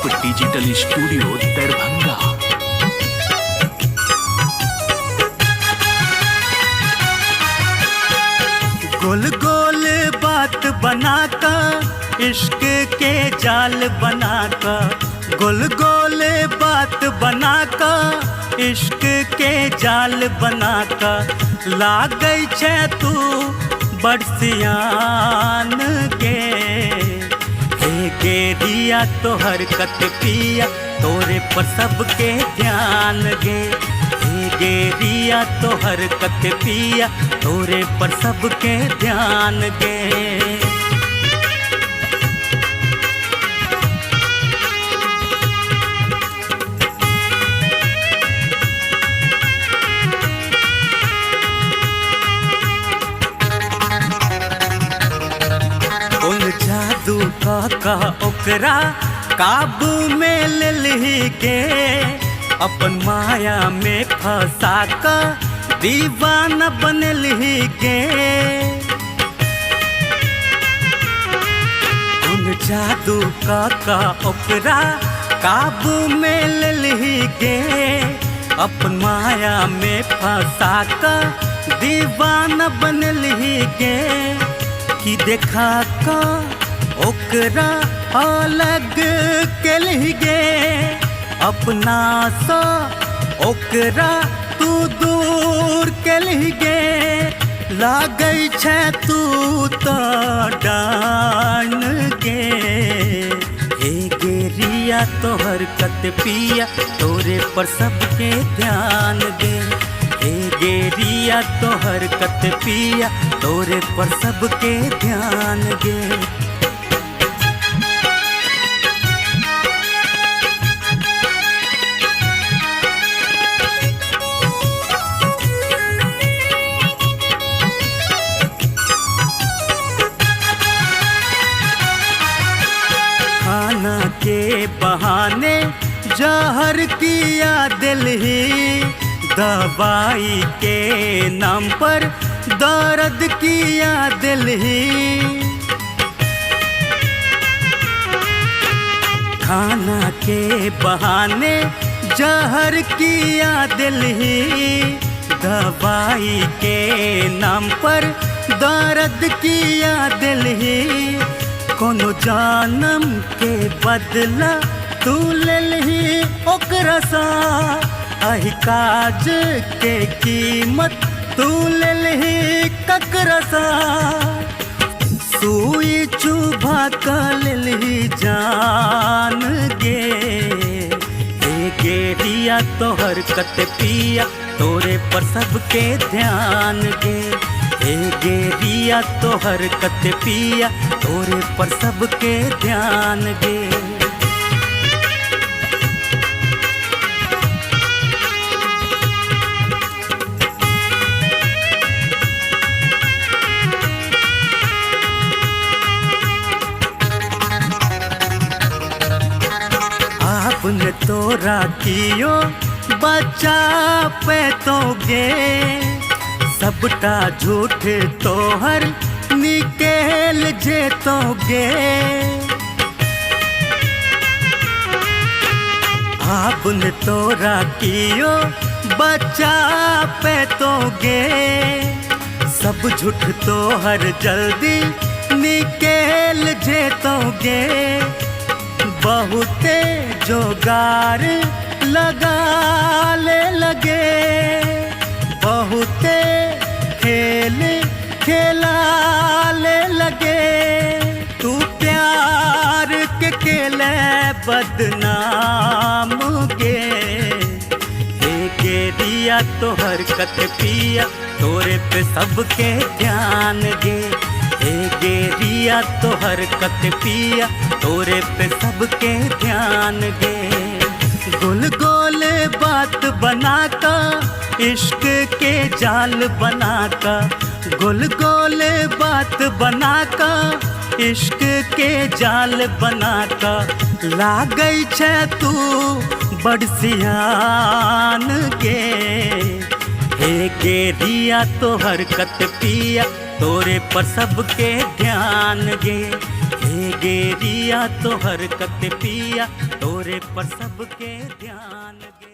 Top digital studio Darbhanga. गोल गोल बात बनाकर इश्क के जाल बनाकर, गोल गोल बात बनाकर इश्क के जाल बनाकर ला गई छे तू बरसियान के। हे गेरिया तो हरकत पिया तोरे पर सबके ध्यान गे। हे गेरिया तो हरकत पिया तोरे पर सबके ध्यान गे। जादू का ओकरा काबू में ले ली के, अपन माया में फंसा का दीवाना बन ली के। उन जादू का ओकरा काबू में ले ली के, अपन माया में फंसा का दीवाना बन ली के। कि देखा का ओकरा अलग के लिए अपना सा ओकरा तू दूर के लिए लागई छे तू तो डान के। हे गेरिया तो हरकत पिया तोरे पर सबके ध्यान दे। हे गेरिया तो हरकत पिया तोरे पर सबके ध्यान गे। खाना के बहाने जहर किया दिल ही, दवाई के नाम पर दर्द किया दिल ही। खाना के बहाने जहर किया दिल ही, दवाई के नाम पर दर्द किया दिल ही। कोनो जानम के बदला तू ले ली ओकरा सा, अहि काज के कीमत तू ले ली ककरा सा। सुई चुभा का ले ली जान गे। हे गेरिया तो हरकत पिया तोरे पर सबके ध्यान गे। हे गेरिया तो हरकत पिया तोरे पर सबके ध्यान गे। आपने तोरा कियो बच्चा पे तो गे, सबटा झूठ तोहर निकेल जे तो गे। आपने तोरा कियो बच्चा पे तो गे, सब झूठ तोहर जल्दी निकेल जे तो गे। बहुते जोगार लगा ले लगे, बहुते खेल खेला ले लगे। तू प्यार के खेले बदनाम गे। हे गेरिया तो हरकत पिया तोरे पे सबके ध्यान गे। हे गेरिया तो हरकत पिया तोरे पे सबके ध्यान गे। गोल गोल बात बनाका इश्क के जाल बनाका, गोल गोल बात बनाका इश्क के जाल बनाका ला गई छे तू बरसियान के। हे गेरिया तो हरकत पिया तोरे पर सबके ध्यान गे। हे गेरिया पिया तोहर कते पिया तोरे पर सबके ध्यान गे।